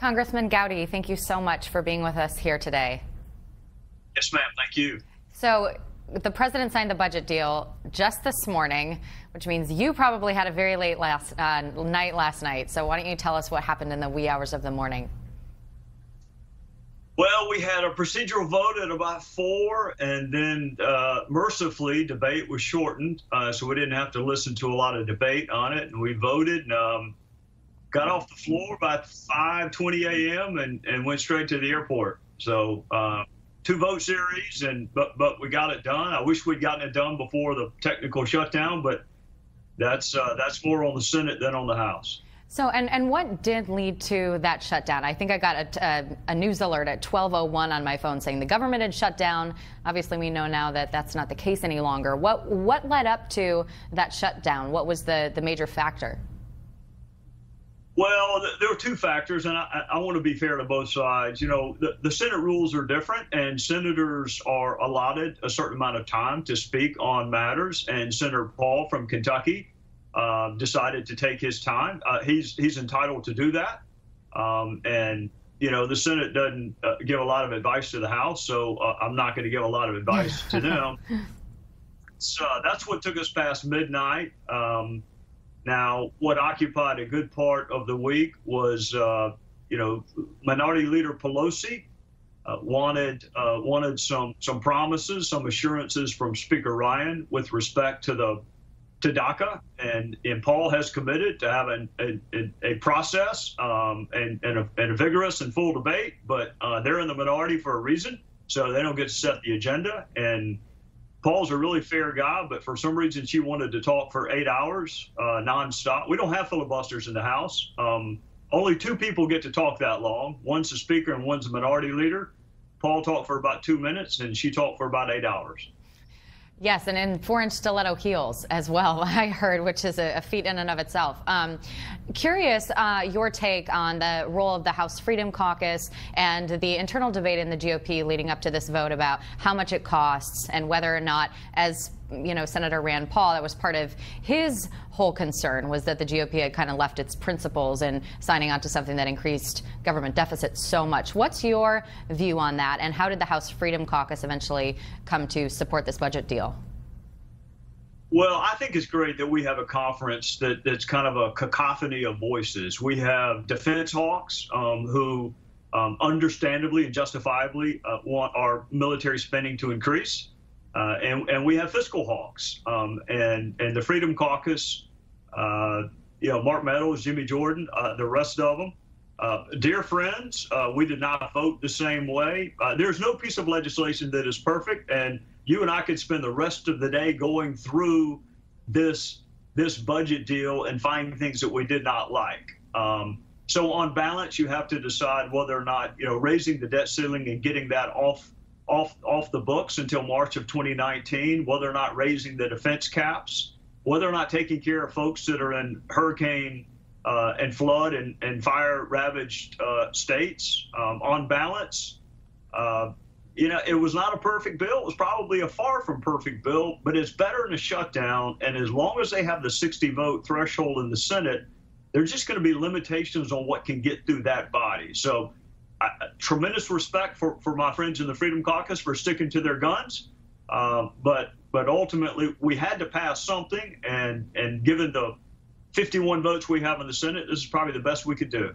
Congressman Gowdy, thank you so much for being with us here today. Yes, ma'am. Thank you. So the president signed the budget deal just this morning, which means you probably had a very late night last night. So why don't you tell us what happened in the wee hours of the morning? Well, we had a procedural vote at about 4, and then mercifully, debate was shortened, so we didn't have to listen to a lot of debate on it. And we voted and got off the floor about 5:20 a.m. and went straight to the airport. So 2 vote series, but we got it done. I wish we'd gotten it done before the technical shutdown, but that's more on the Senate than on the House. So, and what did lead to that shutdown? I think I got a news alert at 12:01 on my phone saying the government had shut down. Obviously, we know now that that's not the case any longer. What led up to that shutdown? What was the major factor? Well, there were 2 factors, and I want to be fair to both sides. You know, the Senate rules are different, and senators are allotted a certain amount of time to speak on matters. And Senator Paul from Kentucky decided to take his time. He's entitled to do that. And, you know, the Senate doesn't give a lot of advice to the House, so I'm not going to give a lot of advice to them. So that's what took us past midnight. Now, what occupied a good part of the week was, you know, Minority Leader Pelosi wanted some promises, some assurances from Speaker Ryan with respect to DACA, and Paul has committed to have a process and a vigorous and full debate, but they're in the minority for a reason, so they don't get to set the agenda. And Paul's a really fair guy, but for some reason she wanted to talk for 8 hours nonstop. We don't have filibusters in the House. Only 2 people get to talk that long. One's the Speaker and one's the Minority Leader. Paul talked for about 2 minutes, and she talked for about 8 hours. Yes, and in 4-inch stiletto heels as well, I heard, which is a feat in and of itself. Curious your take on the role of the House Freedom Caucus and the internal debate in the GOP leading up to this vote about how much it costs and whether or not, as you know, Senator Rand Paul, that was part of his whole concern, was that the GOP had kind of left its principles in signing on to something that increased government deficits so much. What's your view on that, and how did the House Freedom Caucus eventually come to support this budget deal? Well, I think it's great that we have a conference that's kind of a cacophony of voices. We have defense hawks who understandably and justifiably want our military spending to increase. And we have fiscal hawks, and the Freedom Caucus, you know, Mark Meadows, Jimmy Jordan, the rest of them. Dear friends, we did not vote the same way. There's no piece of legislation that is perfect, and you and I could spend the rest of the day going through this budget deal and finding things that we did not like. So on balance, you have to decide whether or not, you know, raising the debt ceiling and getting that off the books until March of 2019, whether or not raising the defense caps, whether or not taking care of folks that are in hurricane and flood and fire ravaged states. On balance, you know, it was not a perfect bill. It was probably a far from perfect bill, but it's better than a shutdown. And as long as they have the 60 vote threshold in the Senate, there's just going to be limitations on what can get through that body. So tremendous respect for my friends in the Freedom Caucus for sticking to their guns. But ultimately, we had to pass something. And given the 51 votes we have in the Senate, this is probably the best we could do.